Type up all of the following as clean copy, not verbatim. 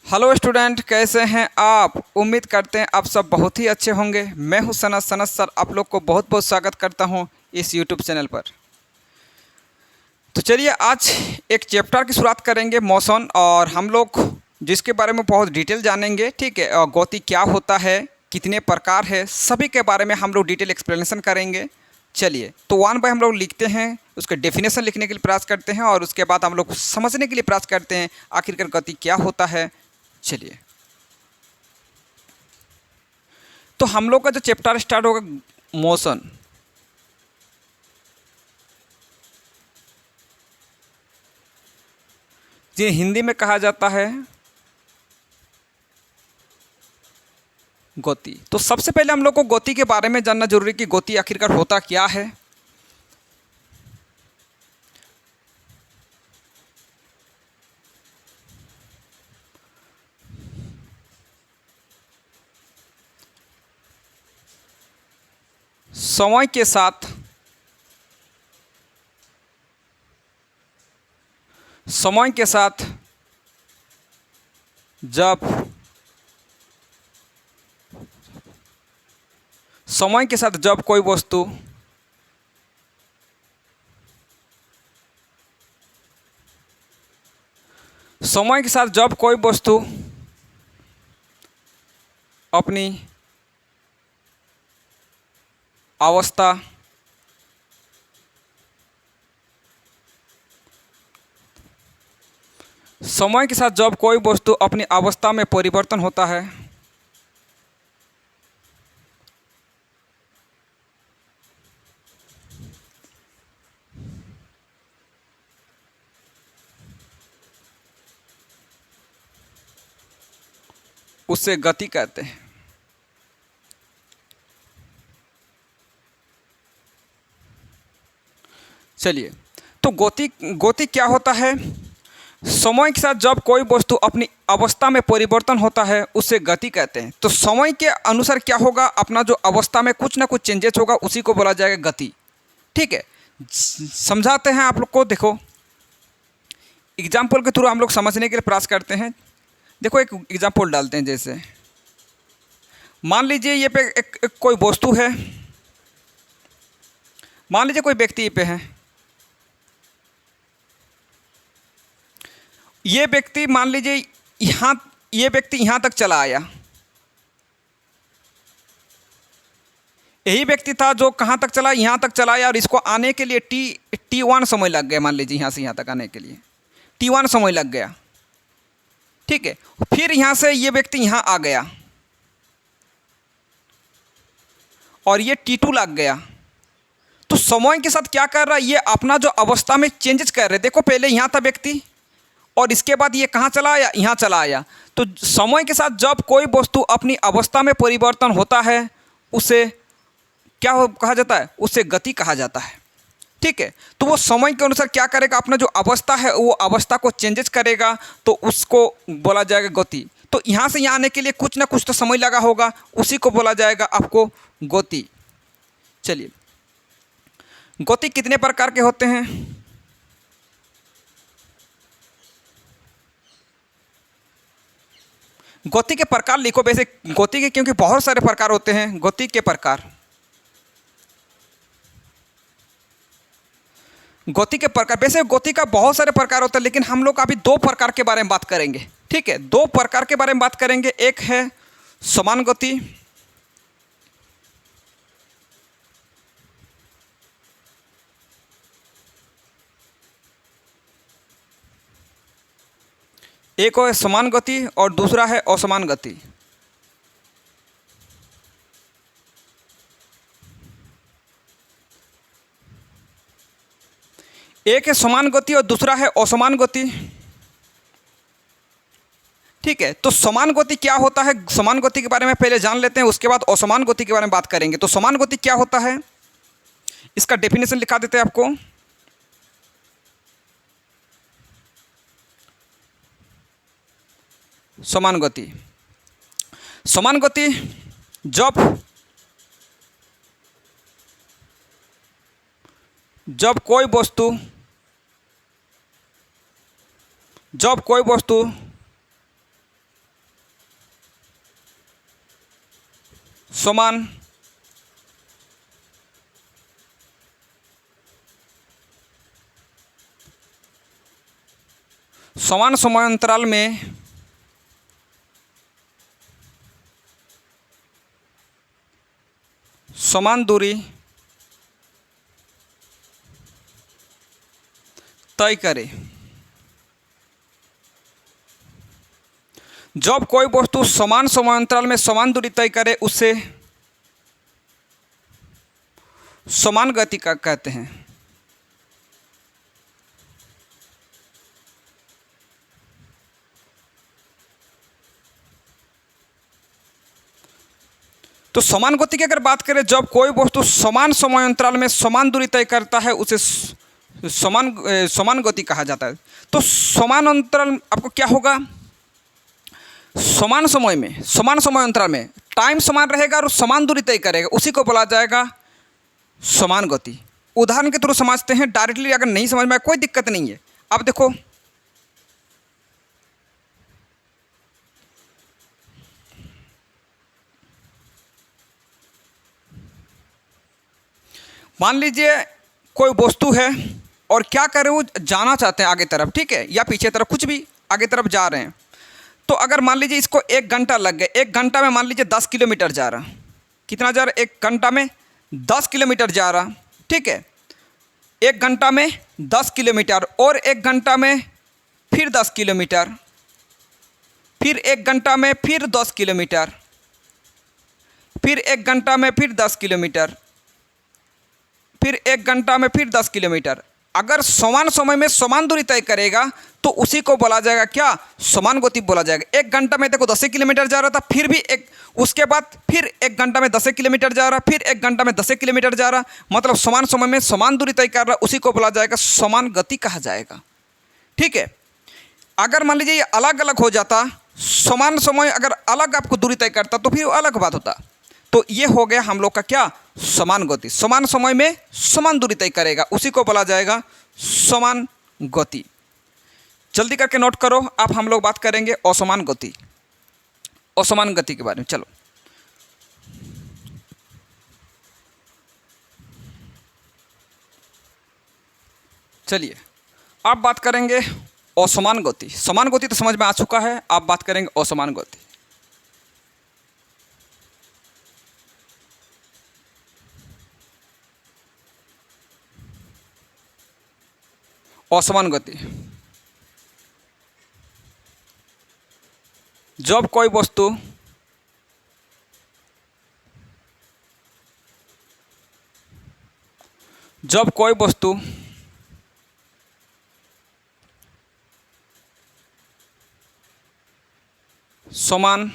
Hello student, कैसे हैं आप। उम्मीद करते हैं आप सब बहुत ही अच्छे होंगे। मैं हूं सनत सर, आप लोग को बहुत बहुत स्वागत करता हूं इस यूट्यूब चैनल पर। तो चलिए आज एक चैप्टर की शुरुआत करेंगे मोशन, और हम लोग जिसके बारे में बहुत डिटेल जानेंगे। ठीक है, और गति क्या होता है, कितने प्रकार है, सभी के बारे में हम लोग डिटेल एक्सप्लेनेशन करेंगे। चलिए तो 1 बाय हम लोग लिखते हैं, उसके डेफिनेशन लिखने के लिए प्रयास करते हैं, और उसके बाद हम लोग समझने के लिए प्रयास करते हैं आखिरकार गति क्या होता है। चलिए तो हम लोग का जो चैप्टर स्टार्ट होगा मोशन। जिन्हें हिंदी में कहा जाता है गति। तो सबसे पहले हम लोग को गति के बारे में जानना जरूरी है कि गति आखिरकार होता क्या है। समय के साथ जब समय के साथ जब कोई वस्तु अपनी अवस्था अपनी अवस्था में परिवर्तन होता है, उससे गति कहते हैं। चलिए तो गति क्या होता है। समय के साथ जब कोई वस्तु अपनी अवस्था में परिवर्तन होता है उसे गति कहते हैं। तो समय के अनुसार क्या होगा, अपना जो अवस्था में कुछ ना कुछ चेंजेस होगा उसी को बोला जाएगा गति। ठीक है, समझाते हैं आप लोग को। देखो एग्जाम्पल के थ्रू हम लोग समझने के लिए प्रयास करते हैं। देखो एक एग्जाम्पल डालते हैं। जैसे मान लीजिए ये पे एक कोई वस्तु है, मान लीजिए कोई व्यक्ति पे है। ये व्यक्ति मान लीजिए ये व्यक्ति यहाँ तक चला आया। यही व्यक्ति था जो कहाँ तक चला, यहाँ तक चला आया, और इसको आने के लिए T1 समय लग गया। मान लीजिए यहाँ से यहाँ तक आने के लिए T1 समय लग गया। ठीक है, फिर यहाँ से ये व्यक्ति यहाँ आ गया और ये T2 लग गया। तो समय के साथ क्या कर रहा है, ये अपना जो अवस्था में चेंजेस कर रहे। देखो पहले यहाँ था व्यक्ति और इसके बाद ये कहाँ चला आया, यहाँ चला आया। तो समय के साथ जब कोई वस्तु अपनी अवस्था में परिवर्तन होता है उसे क्या कहा जाता है, उसे गति कहा जाता है। ठीक है, तो वो समय के अनुसार क्या करेगा, अपना जो अवस्था है वो अवस्था को चेंजेस करेगा, तो उसको बोला जाएगा गति। तो यहाँ से यहाँ आने के लिए कुछ ना कुछ तो समय लगा होगा, उसी को बोला जाएगा आपको गति। चलिए गति कितने प्रकार के होते हैं। गति के प्रकार लिखो। वैसे गति के क्योंकि बहुत सारे प्रकार होते हैं। गति के प्रकार वैसे गति का बहुत सारे प्रकार होते हैं, लेकिन हम लोग अभी 2 प्रकार के बारे में बात करेंगे। ठीक है, 2 प्रकार के बारे में बात करेंगे। एक है समान गति, एक है समान गति और दूसरा है असमान गति। एक है समान गति और दूसरा है असमान गति। ठीक है, तो समान गति क्या होता है, समान गति के बारे में पहले जान लेते हैं, उसके बाद असमान गति के बारे में बात करेंगे। तो समान गति क्या होता है, इसका डेफिनेशन लिखा देते हैं आपको। समान गति जब कोई वस्तु समान समान समय अंतराल में समान दूरी तय करे। जब कोई वस्तु समान समय अंतराल में समान दूरी तय करे उसे समान गति का कहते हैं। तो समान गति की अगर बात करें, जब कोई वस्तु समान समय अंतराल में समान दूरी तय करता है उसे समान गति कहा जाता है। तो समान अंतराल आपको क्या होगा, समान समय अंतराल में टाइम समान रहेगा और समान दूरी तय करेगा, उसी को बोला जाएगा समान गति। उदाहरण के थ्रू समझते हैं, डायरेक्टली अगर नहीं समझ में कोई दिक्कत नहीं है। अब देखो, मान लीजिए कोई वस्तु है और क्या करे, वो जाना चाहते हैं आगे तरफ, ठीक है, या पीछे तरफ, कुछ भी आगे तरफ जा रहे हैं। तो अगर मान लीजिए इसको 1 घंटा लग गया, 1 घंटा में मान लीजिए 10 किलोमीटर जा रहा, कितना जा रहा, 1 घंटा में 10 किलोमीटर जा रहा, ठीक है। 1 घंटा में 10 किलोमीटर और 1 घंटा में फिर 10 किलोमीटर, फिर 1 घंटा में फिर 10 किलोमीटर, फिर 1 घंटा में फिर 10 किलोमीटर, फिर 1 घंटा में फिर 10 किलोमीटर। अगर समान समय में समान दूरी तय करेगा तो उसी को बोला जाएगा क्या, समान गति बोला जाएगा। 1 घंटा में देखो 10 किलोमीटर जा रहा था, फिर भी उसके बाद फिर 1 घंटा में 10 किलोमीटर जा रहा, फिर 1 घंटा में 10 किलोमीटर जा रहा, मतलब समान समय में समान दूरी तय कर रहा, उसी को बोला जाएगा समान गति कहा जाएगा, ठीक है। अगर मान लीजिए ये अलग अलग हो जाता, समान समय अगर अलग आपको दूरी तय करता तो फिर अलग बात होता। तो ये हो गया हम लोग का क्या, समान गति। समान समय में समान दूरी तय करेगा, उसी को बोला जाएगा समान गति। जल्दी करके नोट करो। अब हम लोग बात करेंगे असमान गति, असमान गति के बारे में। चलो चलिए अब बात करेंगे असमान गति। समान गति तो समझ में आ चुका है, अब बात करेंगे असमान गति। असमान गति, जब कोई वस्तु समान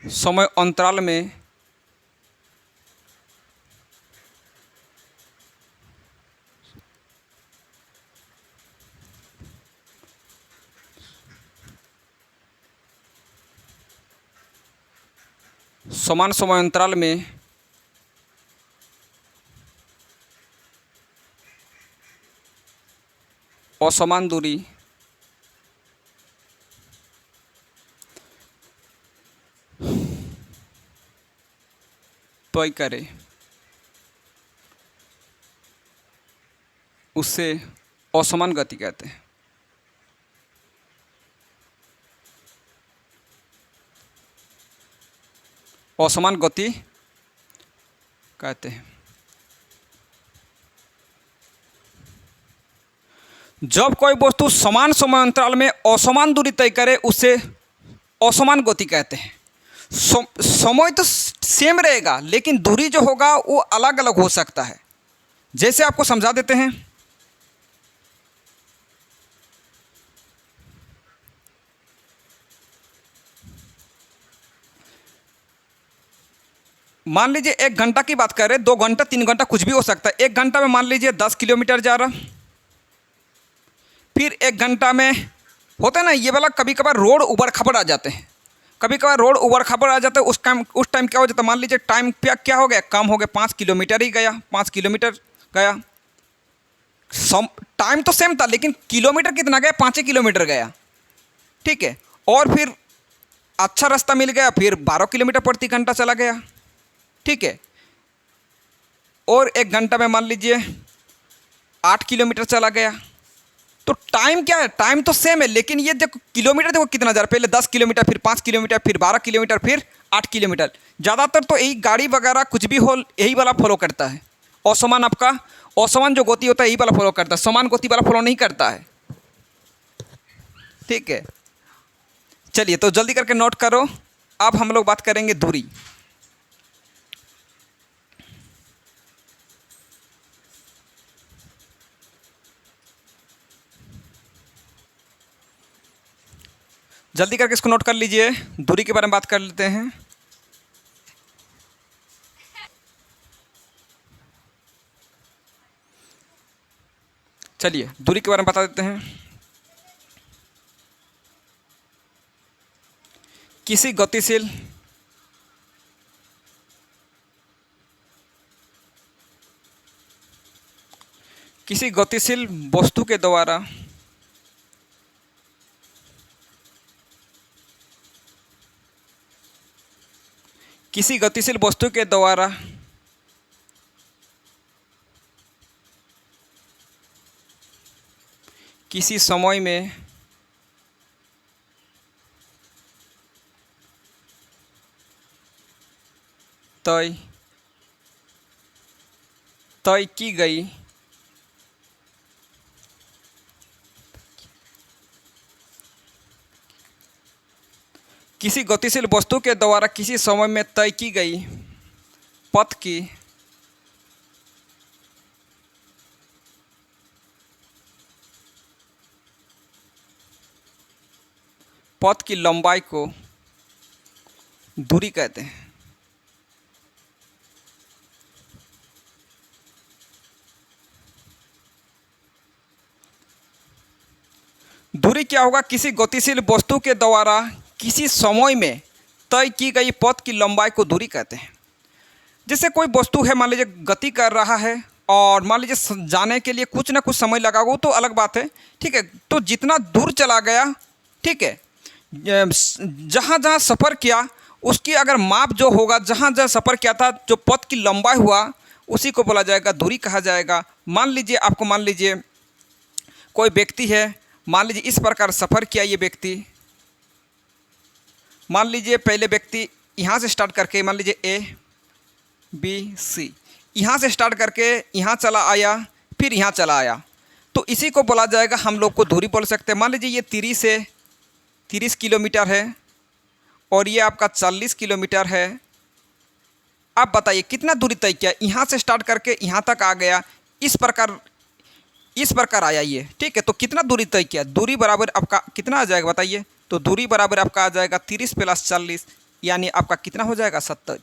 समय अंतराल में समान समय अंतराल में असमान दूरी तय करे उससे असमान गति कहते हैं। असमान गति कहते हैं। जब कोई वस्तु समान समय अंतराल में असमान दूरी तय करे उसे असमान गति कहते हैं। समय तो सेम रहेगा लेकिन दूरी जो होगा वो अलग अलग हो सकता है। जैसे आपको समझा देते हैं, मान लीजिए 1 घंटा की बात करें, 2 घंटा 3 घंटा कुछ भी हो सकता है। 1 घंटा में मान लीजिए 10 किलोमीटर जा रहा, फिर 1 घंटा में होता है ना ये वाला, कभी कभार रोड उबड़ खबड़ आ जाते हैं, कभी कभार रोड उबड़ खबड़ आ जाते हैं। उस टाइम क्या हो जाता है, मान लीजिए टाइम क्या हो गया, कम हो गया, 5 किलोमीटर ही गया, 5 किलोमीटर गया। टाइम तो सेम था लेकिन किलोमीटर कितना गया, 5 किलोमीटर गया, ठीक है। और फिर अच्छा रास्ता मिल गया फिर 12 किलोमीटर प्रति घंटा चला गया, ठीक है। और 1 घंटा में मान लीजिए 8 किलोमीटर चला गया। तो टाइम क्या है, टाइम तो सेम है, लेकिन ये देखो किलोमीटर देखो कितना जा रहा है, पहले 10 किलोमीटर, फिर 5 किलोमीटर, फिर 12 किलोमीटर, फिर 8 किलोमीटर। ज़्यादातर तो यही गाड़ी वगैरह कुछ भी हो यही वाला फॉलो करता है। असमान आपका असमान जो गति होता है यही वाला फॉलो करता है, समान गति वाला फॉलो नहीं करता है, ठीक है। चलिए तो जल्दी करके नोट करो। अब हम लोग बात करेंगे दूरी। जल्दी करके इसको नोट कर लीजिए, दूरी के बारे में बात कर लेते हैं। चलिए दूरी के बारे में बता देते हैं। किसी गतिशील वस्तु के द्वारा किसी गतिशील वस्तु के द्वारा किसी समय में तय की गई किसी गतिशील वस्तु के द्वारा किसी समय में तय की गई पथ की लंबाई को दूरी कहते हैं। दूरी क्या होगा, किसी गतिशील वस्तु के द्वारा किसी समय में तय की गई पथ की लंबाई को दूरी कहते हैं। जैसे कोई वस्तु है, मान लीजिए गति कर रहा है और मान लीजिए जाने के लिए कुछ ना कुछ समय लगा, वो तो अलग बात है, ठीक है। तो जितना दूर चला गया, ठीक है, जहाँ जहाँ सफ़र किया उसकी अगर माप जो होगा, जहाँ जहाँ सफ़र किया था, जो पथ की लंबाई हुआ उसी को बोला जाएगा, दूरी कहा जाएगा। मान लीजिए कोई व्यक्ति है, मान लीजिए इस प्रकार सफ़र किया ये व्यक्ति, मान लीजिए पहले व्यक्ति यहाँ से स्टार्ट करके, मान लीजिए A B C, यहाँ से स्टार्ट करके यहाँ चला आया, फिर यहाँ चला आया, तो इसी को बोला जाएगा, हम लोग को दूरी बोल सकते हैं। मान लीजिए ये 30 किलोमीटर है और ये आपका 40 किलोमीटर है। आप बताइए कितना दूरी तय किया, यहाँ से स्टार्ट करके यहाँ तक आ गया, इस प्रकार आया ये, ठीक है। तो कितना दूरी तय किया, दूरी बराबर आपका कितना आ जाएगा बताइए। तो दूरी बराबर आपका आ जाएगा 30 + 40, यानी आपका कितना हो जाएगा 70,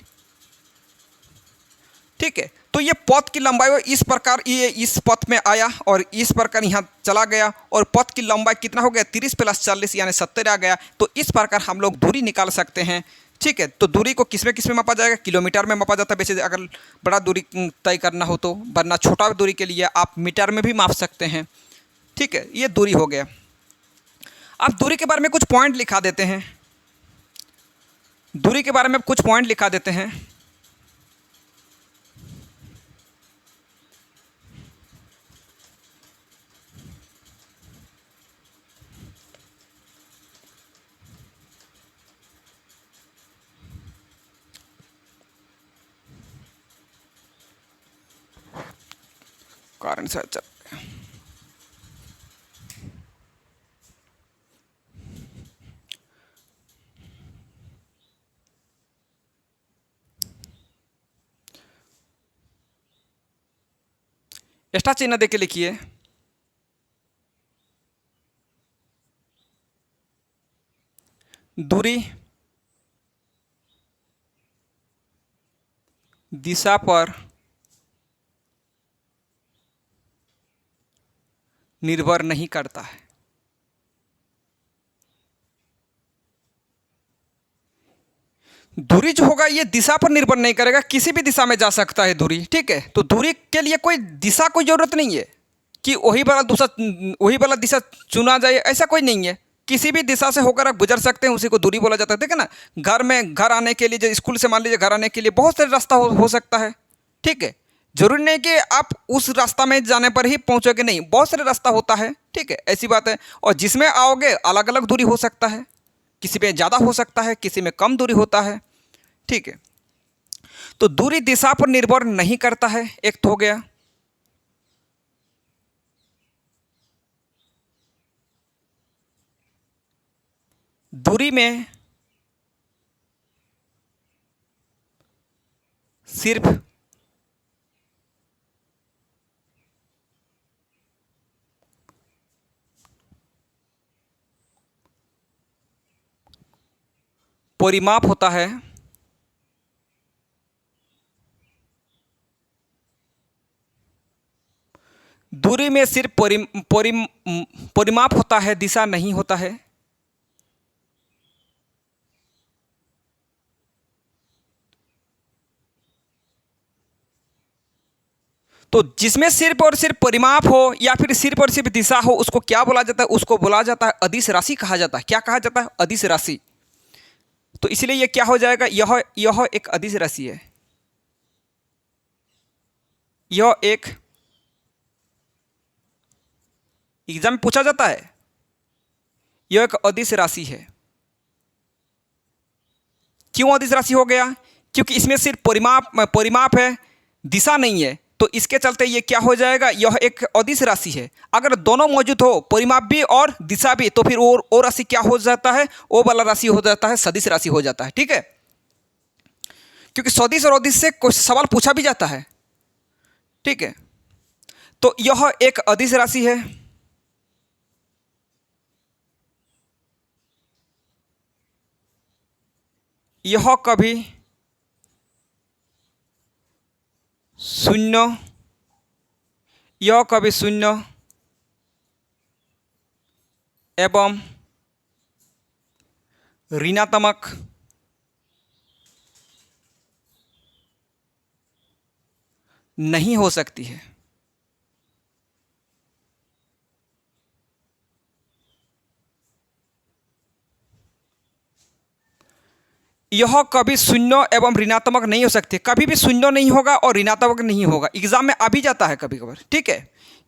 ठीक है। तो ये पथ की लंबाई इस प्रकार, ये इस पथ में आया और इस प्रकार यहाँ चला गया और पथ की लंबाई कितना हो गया 30 + 40 यानी 70 आ गया। तो इस प्रकार हम लोग दूरी निकाल सकते हैं, ठीक है। तो दूरी को किस में मापा जाएगा, किलोमीटर में मापा जाता है वैसे अगर बड़ा दूरी तय करना हो तो, वरना छोटा दूरी के लिए आप मीटर में भी माप सकते हैं, ठीक है। ये दूरी हो गया। अब दूरी के बारे में कुछ पॉइंट लिखा देते हैं, दूरी के बारे में कुछ पॉइंट लिखा देते हैं। कारण से अच्छा एक्स्ट्रा चिन्ह देके लिखिए। दूरी दिशा पर निर्भर नहीं करता है। दूरी जो होगा ये दिशा पर निर्भर नहीं करेगा, किसी भी दिशा में जा सकता है दूरी, ठीक है। तो दूरी के लिए कोई दिशा, कोई ज़रूरत नहीं है कि वही वाला दिशा चुना जाए, ऐसा कोई नहीं है। किसी भी दिशा से होकर आप गुजर सकते हैं, उसी को दूरी बोला जाता है। देखिए ना, घर आने के लिए, जो स्कूल से मान लीजिए घर आने के लिए बहुत सारे रास्ता हो सकता है, ठीक है। जरूरी नहीं कि आप उस रास्ता में जाने पर ही पहुंचोगे, नहीं, बहुत सारे रास्ता होता है, ठीक है, ऐसी बात है। और जिसमें आओगे अलग अलग दूरी हो सकता है, किसी पे ज़्यादा हो सकता है, किसी में कम दूरी होता है, ठीक है। तो दूरी दिशा पर निर्भर नहीं करता है, एक तो हो गया। दूरी में सिर्फ परिमाप होता है, दूरी में सिर्फ परिमाप होता है, दिशा नहीं होता है। तो जिसमें सिर्फ और सिर्फ परिमाप हो या फिर सिर्फ और सिर्फ दिशा हो, उसको क्या बोला जाता है? उसको बोला जाता है अदिश राशि कहा जाता है। क्या कहा जाता है? अदिश राशि। तो इसलिए यह क्या हो जाएगा? यह एक अदिश राशि है, यह एक एग्जाम में पूछा जाता है, यह एक अदिश राशि है। क्यों अदिश राशि हो गया? क्योंकि इसमें सिर्फ परिमाप है, दिशा नहीं है। तो इसके चलते ये क्या हो जाएगा? यह एक अदिश राशि है। अगर दोनों मौजूद हो, परिमाप भी और दिशा भी, तो फिर वो राशि क्या हो जाता है? वो वाला राशि हो जाता है सदिश राशि हो जाता है, ठीक है। क्योंकि सदिश और अदिश से कुछ सवाल पूछा भी जाता है, ठीक है। तो यह एक अदिश राशि है। यह कभी शून्य, यह कभी शून्य एवं ऋणात्मक नहीं हो सकती है। यह कभी शून्य एवं ऋणात्मक नहीं हो सकती, कभी भी शून्य नहीं होगा और ऋणात्मक नहीं होगा। एग्जाम में आ भी जाता है कभी कभार, ठीक है।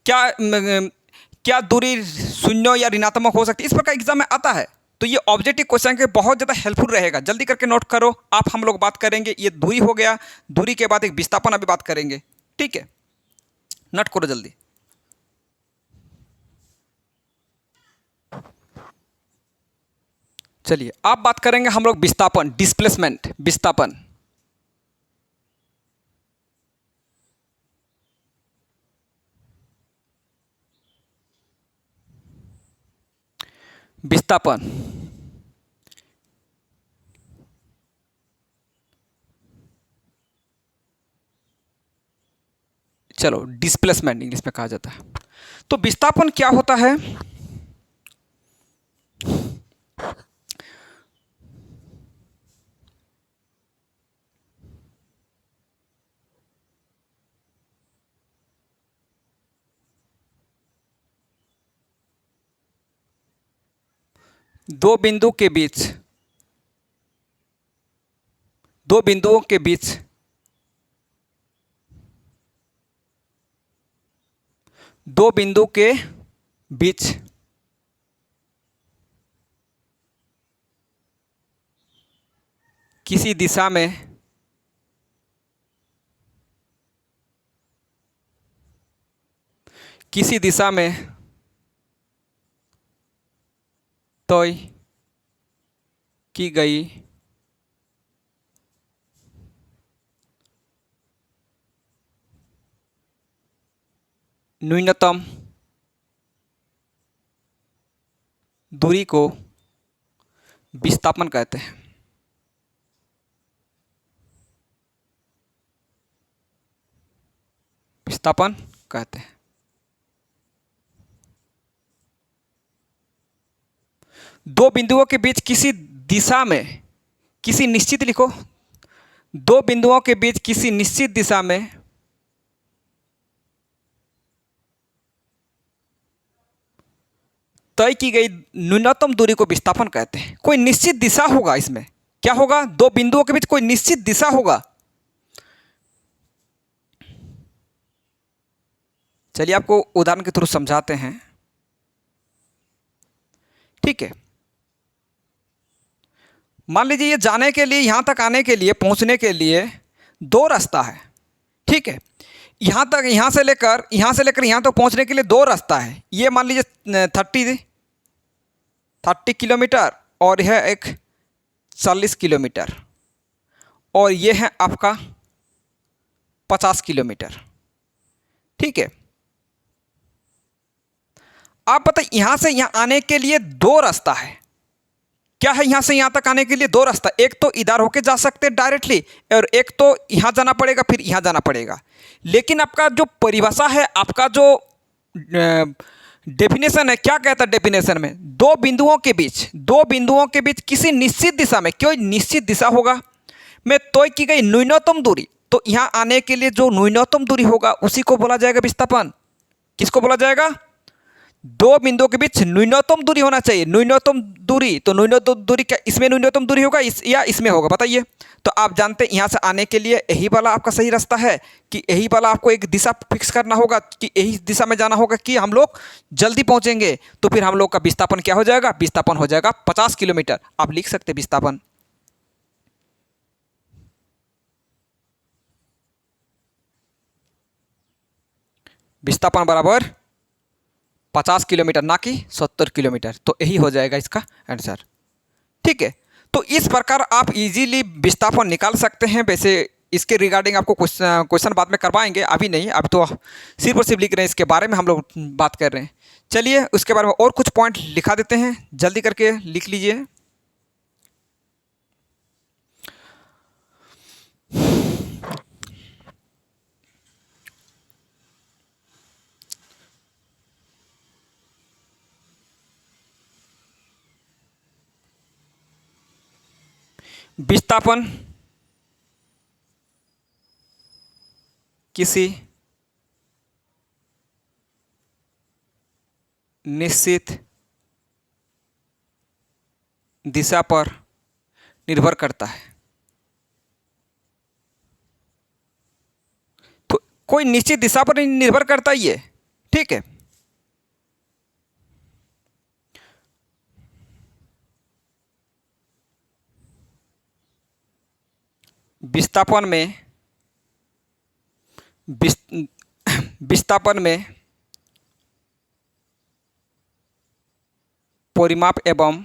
क्या दूरी शून्य या ऋणात्मक हो सकती है, इस प्रकार एग्जाम में आता है। तो ये ऑब्जेक्टिव क्वेश्चन के बहुत ज़्यादा हेल्पफुल रहेगा, जल्दी करके नोट करो आप। हम लोग बात करेंगे, ये दूरी हो गया, दूरी के बाद एक विस्थापन अभी बात करेंगे, ठीक है। नोट करो जल्दी। चलिए अब बात करेंगे हम लोग विस्थापन, डिस्प्लेसमेंट, विस्थापन। विस्थापन चलो डिस्प्लेसमेंट इंग्लिश में कहा जाता है। तो विस्थापन क्या होता है? दो बिंदुओं के बीच, दो बिंदुओं के बीच दो बिंदु के बीच किसी दिशा में तय की गई न्यूनतम दूरी को विस्थापन कहते हैं। विस्थापन कहते हैं। दो बिंदुओं के बीच किसी दिशा में, किसी निश्चित, लिखो, दो बिंदुओं के बीच किसी निश्चित दिशा में तय की गई न्यूनतम दूरी को विस्थापन कहते हैं। कोई निश्चित दिशा होगा, इसमें क्या होगा, दो बिंदुओं के बीच कोई निश्चित दिशा होगा। चलिए आपको उदाहरण के थ्रू समझाते हैं। ठीक है, मान लीजिए ये जाने के लिए, यहाँ तक आने के लिए, पहुँचने के लिए दो रास्ता है। ठीक है, यहाँ तक, यहाँ से लेकर यहाँ तक पहुँचने के लिए दो रास्ता है। ये मान लीजिए 30 किलोमीटर और यह एक 40 किलोमीटर और ये है आपका 50 किलोमीटर। ठीक है, आप बताइए यहाँ से यहाँ आने के लिए दो रास्ता है। क्या है, यहाँ से यहाँ तक आने के लिए दो रास्ता, एक तो इधर होके जा सकते हैं डायरेक्टली और एक तो यहाँ जाना पड़ेगा, फिर यहाँ जाना पड़ेगा। लेकिन आपका जो परिभाषा है, आपका जो डेफिनेशन है, क्या कहता है डेफिनेशन में, दो बिंदुओं के बीच किसी निश्चित दिशा में, कोई निश्चित दिशा होगा में तय की गई न्यूनतम दूरी। तो यहाँ आने के लिए जो न्यूनतम दूरी होगा उसी को बोला जाएगा विस्थापन। किसको बोला जाएगा, दो बिंदुओं के बीच न्यूनतम दूरी होना चाहिए। न्यूनतम दूरी, तो न्यूनतम दूरी क्या इसमें न्यूनतम दूरी होगा या इसमें होगा, बताइए। तो आप जानते हैं यहाँ से आने के लिए यही वाला आपका सही रास्ता है कि यही वाला आपको एक दिशा फिक्स करना होगा कि यही दिशा में जाना होगा कि हम लोग जल्दी पहुँचेंगे। तो फिर हम लोग का विस्थापन क्या हो जाएगा, विस्थापन हो जाएगा 50 किलोमीटर। आप लिख सकते विस्थापन। विस्थापन बराबर 50 किलोमीटर, ना कि 70 किलोमीटर। तो यही हो जाएगा इसका आंसर। ठीक है, तो इस प्रकार आप इजीली विस्थापन निकाल सकते हैं। वैसे इसके रिगार्डिंग आपको क्वेश्चन बाद में करवाएंगे, अभी नहीं, अभी तो सिर्फ और सिर्फ लिख रहे हैं, इसके बारे में हम लोग बात कर रहे हैं। चलिए उसके बारे में और कुछ पॉइंट लिखा देते हैं, जल्दी करके लिख लीजिए। विस्थापन किसी निश्चित दिशा पर निर्भर करता है। तो कोई निश्चित दिशा पर निर्भर करता ही है। ठीक है, विस्थापन में परिमाप एवं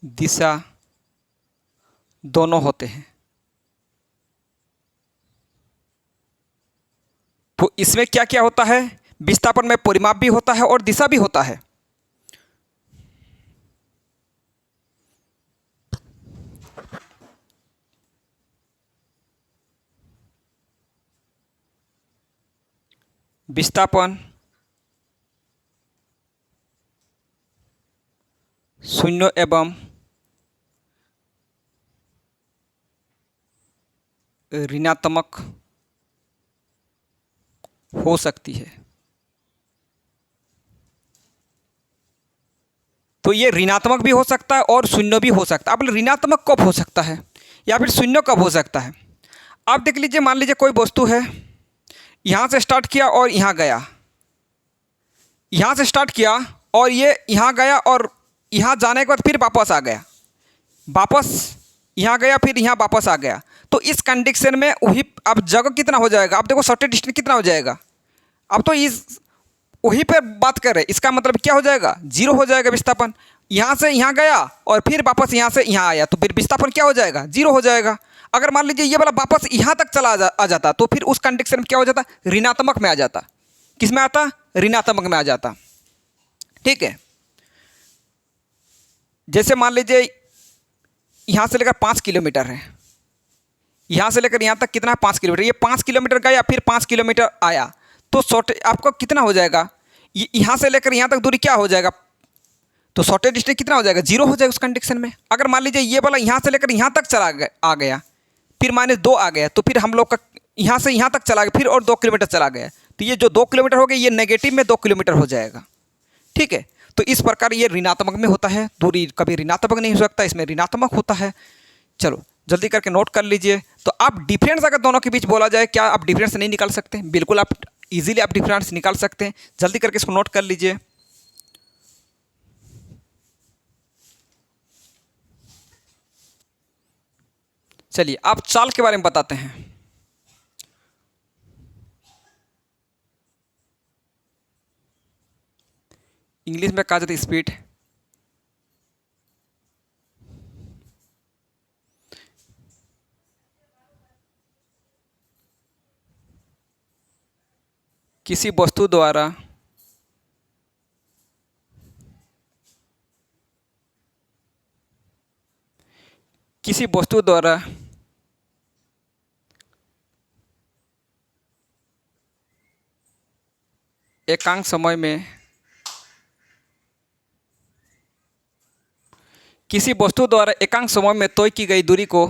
दिशा दोनों होते हैं। तो इसमें क्या क्या होता है, विस्थापन में परिमाप भी होता है और दिशा भी होता है। विस्थापन शून्य एवं ऋणात्मक हो सकती है। तो ये ऋणात्मक भी हो सकता है और शून्य भी हो सकता है। अब ऋणात्मक कब हो सकता है या फिर शून्य कब हो सकता है, आप देख लीजिए। मान लीजिए कोई वस्तु है, यहाँ से स्टार्ट किया और यहाँ गया, यहाँ से स्टार्ट किया और ये यहाँ गया और यहाँ जाने के बाद फिर वापस आ गया, वापस यहाँ गया, फिर यहाँ वापस आ गया। तो इस कंडीशन में वही अब जगह कितना हो जाएगा, आप देखो शॉर्टेज डिस्टेंस कितना हो जाएगा। अब तो इस वही पर बात कर रहे हैं, इसका मतलब क्या हो जाएगा, जीरो हो जाएगा विस्थापन। यहाँ से यहाँ गया और फिर वापस यहाँ से यहाँ आया, तो फिर विस्थापन क्या हो जाएगा, जीरो हो जाएगा। अगर मान लीजिए ये वाला वापस यहाँ तक चला आ जाता, तो फिर उस कंडीशन में क्या हो जाता, ऋणात्मक में आ जाता। किस में आता, ऋणात्मक में आ जाता। ठीक है, जैसे मान लीजिए यहाँ से लेकर 5 किलोमीटर है, यहाँ से लेकर यहाँ तक कितना है 5 किलोमीटर। ये 5 किलोमीटर गया फिर 5 किलोमीटर आया, तो शॉर्ट आपको कितना हो जाएगा, यहाँ से लेकर यहाँ तक दूरी क्या हो जाएगा, तो शॉर्टेज डिस्टेंस कितना हो जाएगा, जीरो हो जाएगा उस कंडीशन में। अगर मान लीजिए ये वाला यहाँ से लेकर यहाँ तक आ गया, फिर -2 आ गया, तो फिर हम लोग का यहाँ से यहाँ तक चला गया, फिर और 2 किलोमीटर चला गया, तो ये जो 2 किलोमीटर हो गया ये नेगेटिव में 2 किलोमीटर हो जाएगा। ठीक है, तो इस प्रकार ये ऋणात्मक में होता है, दूरी कभी ऋणात्मक नहीं हो सकता, इसमें ऋणात्मक होता है। चलो जल्दी करके नोट कर लीजिए। तो आप डिफरेंस अगर दोनों के बीच बोला जाए, क्या आप डिफरेंस नहीं निकाल सकते? बिल्कुल आप इजीली आप डिफरेंस निकाल सकते हैं। जल्दी करके इसको नोट कर लीजिए। चलिए आप चाल के बारे में बताते हैं। इंग्लिश में कहा जाता है स्पीड। किसी वस्तु द्वारा एकांक समय में किसी वस्तु द्वारा एकांक समय में तय की गई दूरी को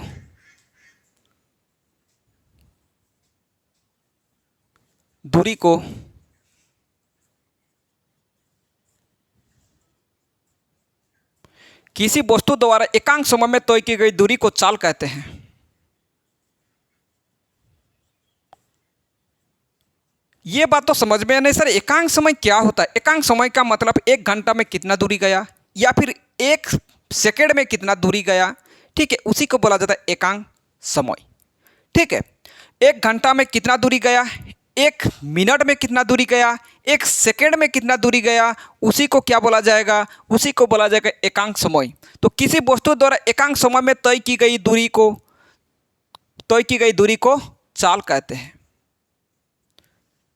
किसी वस्तु द्वारा एकांक समय में तय की गई दूरी को चाल कहते हैं। ये बात तो समझ में नहीं सर, एकांक समय क्या होता है? एकांक समय का मतलब 1 घंटा में कितना दूरी गया या फिर 1 सेकेंड में कितना दूरी गया। ठीक है, उसी को बोला जाता है एकांक समय। ठीक है, 1 घंटा में कितना दूरी गया, 1 मिनट में कितना दूरी गया, 1 सेकेंड में कितना दूरी गया, उसी को क्या बोला जाएगा? उसी को बोला जाएगा एकांक समय। तो किसी वस्तु द्वारा एकांक समय में तय की गई दूरी को चाल कहते हैं।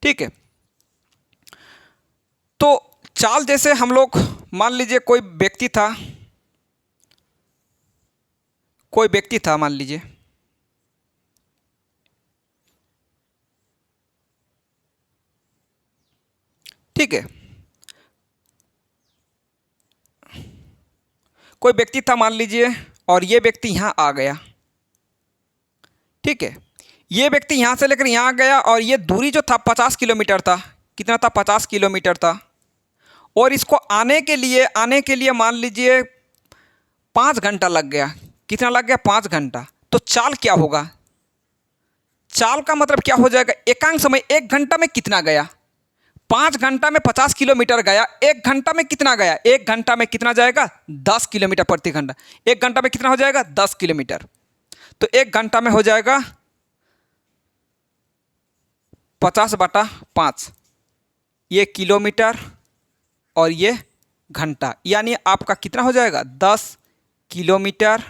ठीक है, तो चाल जैसे हम लोग मान लीजिए कोई व्यक्ति था मान लीजिए, ठीक है, कोई व्यक्ति था मान लीजिए और ये व्यक्ति यहाँ आ गया। ठीक है, ये व्यक्ति यहाँ से लेकर यहाँ गया और ये दूरी जो था 50 किलोमीटर था। कितना था? 50 किलोमीटर था। और इसको आने के लिए मान लीजिए 5 घंटा लग गया। कितना लग गया? 5 घंटा। तो चाल क्या होगा? चाल का मतलब क्या हो जाएगा? एकांक समय 1 घंटा में कितना गया? 5 घंटा में 50 किलोमीटर गया। 1 घंटा में कितना गया? 1 घंटा में कितना जाएगा? 10 किलोमीटर प्रति घंटा। 1 घंटा में कितना हो जाएगा? 10 किलोमीटर। तो 1 घंटा में हो जाएगा 50/5, ये किलोमीटर और ये घंटा, यानी आपका कितना हो जाएगा? 10 किलोमीटर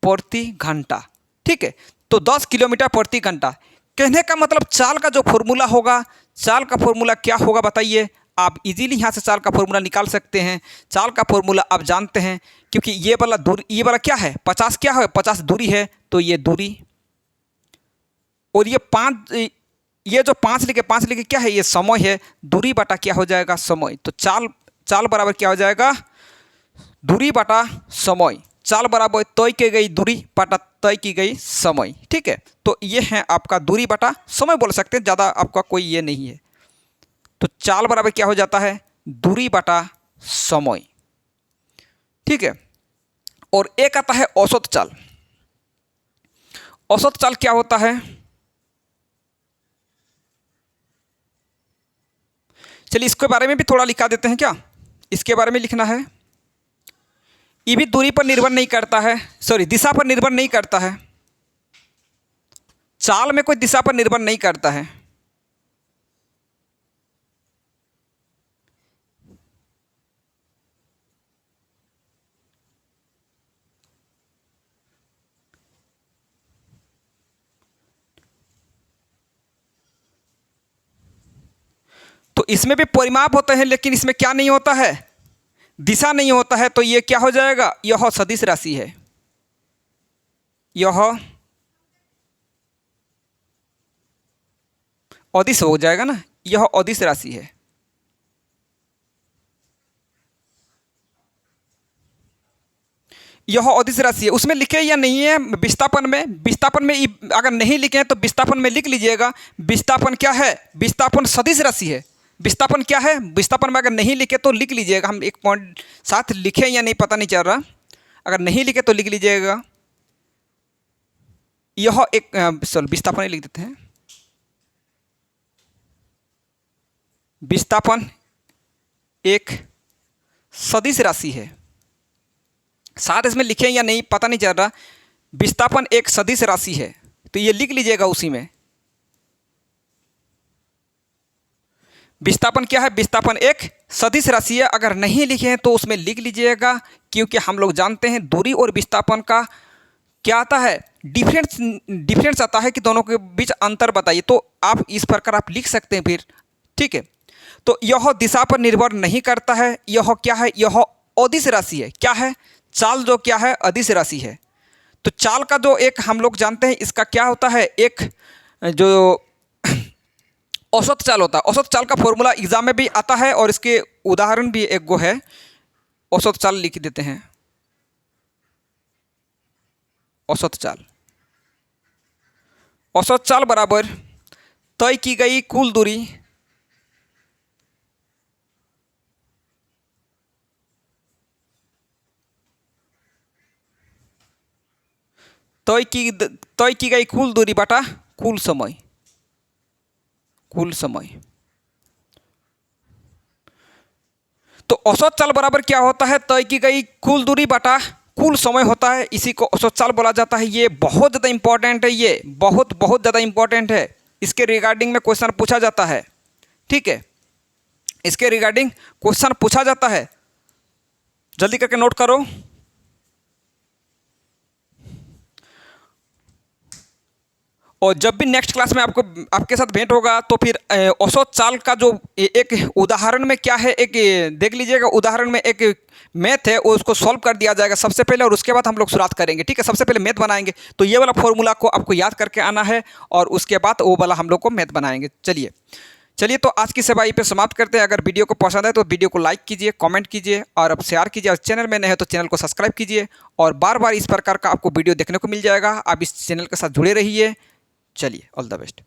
प्रति घंटा। ठीक है, तो 10 किलोमीटर प्रति घंटा। कहने का मतलब चाल का जो फॉर्मूला होगा, चाल का फॉर्मूला क्या होगा बताइए? आप इजीली यहाँ से चाल का फॉर्मूला निकाल सकते हैं। चाल का फॉर्मूला आप जानते हैं, क्योंकि ये वाला क्या है? 50 क्या है? 50 दूरी है, तो ये दूरी और ये जो 5 लिखे क्या है? ये समय है। दूरी बटा क्या हो जाएगा? समय। तो चाल बराबर क्या हो जाएगा? दूरी बटा समय। चाल बराबर तय की गई दूरी बटा तय की गई समय। ठीक है, तो ये है आपका दूरी बटा समय बोल सकते हैं, ज़्यादा आपका कोई ये नहीं है। तो चाल बराबर क्या हो जाता है? दूरी बटा समय। ठीक है, और एक आता है औसत चाल। औसत चाल क्या होता है? चलिए इसके बारे में भी थोड़ा लिखा देते हैं क्या? इसके बारे में लिखना है। ये भी दूरी पर निर्भर नहीं करता है, दिशा पर निर्भर नहीं करता है। चाल में कोई दिशा पर निर्भर नहीं करता है। तो इसमें भी परिमाप होते हैं, लेकिन इसमें क्या नहीं होता है? दिशा नहीं होता है। तो ये क्या हो जाएगा? यह सदिश राशि है। यह अदिश हो जाएगा ना, यह अदिश राशि है। यह अदिश राशि है, उसमें लिखे या नहीं है विस्थापन में? विस्थापन में अगर नहीं लिखे हैं तो विस्थापन में लिख लीजिएगा। विस्थापन क्या है? विस्थापन सदिश राशि है। विस्थापन क्या है? विस्थापन में अगर नहीं लिखे तो लिख लीजिएगा। हम एक पॉइंट साथ लिखे या नहीं पता नहीं चल रहा, अगर नहीं लिखे तो लिख लीजिएगा। यह एक विस्थापन ही लिख देते हैं। विस्थापन एक सदिश राशि है, साथ इसमें लिखें या नहीं पता नहीं चल रहा। विस्थापन एक सदिश राशि है, तो ये लिख लीजिएगा उसी में। विस्थापन क्या है? विस्थापन एक सदिश राशि है। अगर नहीं लिखे हैं तो उसमें लिख लीजिएगा, क्योंकि हम लोग जानते हैं दूरी और विस्थापन का क्या आता है, डिफरेंस आता है कि दोनों के बीच अंतर बताइए। तो आप इस प्रकार आप लिख सकते हैं फिर, ठीक है। तो यह दिशा पर निर्भर नहीं करता है। यह क्या है? यह अदिश राशि है। क्या है? चाल जो क्या है? अदिश राशि है। तो चाल का जो एक हम लोग जानते हैं, इसका क्या होता है, एक जो औसत चाल होता है। औसत चाल का फॉर्मूला एग्जाम में भी आता है और इसके उदाहरण भी एक गो है। औसत चाल लिख देते हैं। औसत चाल, औसत चाल बराबर तय की गई कुल दूरी तय की गई कुल दूरी बटा कुल समय। कुल समय। तो औसत चाल बराबर क्या होता है? तय की गई कुल दूरी बटा कुल समय होता है। इसी को औसत चाल बोला जाता है। ये बहुत ज़्यादा इंपॉर्टेंट है, ये बहुत ज़्यादा इंपॉर्टेंट है। इसके रिगार्डिंग में क्वेश्चन पूछा जाता है, ठीक है। इसके रिगार्डिंग क्वेश्चन पूछा जाता है, जल्दी करके नोट करो। और जब भी नेक्स्ट क्लास में आपके साथ भेंट होगा तो फिर औसत चाल का जो एक उदाहरण में क्या है, एक देख लीजिएगा। उदाहरण में एक मैथ है, उसको सॉल्व कर दिया जाएगा सबसे पहले, और उसके बाद हम लोग शुरुआत करेंगे, ठीक है। सबसे पहले मैथ बनाएंगे, तो ये वाला फॉर्मूला को आपको याद करके आना है, और उसके बाद वो वाला हम लोग को मैथ बनाएंगे। चलिए तो आज की सेवाई पे समाप्त करते हैं। अगर वीडियो को पसंद है तो वीडियो को लाइक कीजिए, कमेंट कीजिए और अब शेयर कीजिए, और चैनल में नए हैं तो चैनल को सब्सक्राइब कीजिए। और बार बार इस प्रकार का आपको वीडियो देखने को मिल जाएगा। आप इस चैनल के साथ जुड़े रहिए। चलिए, ऑल द बेस्ट।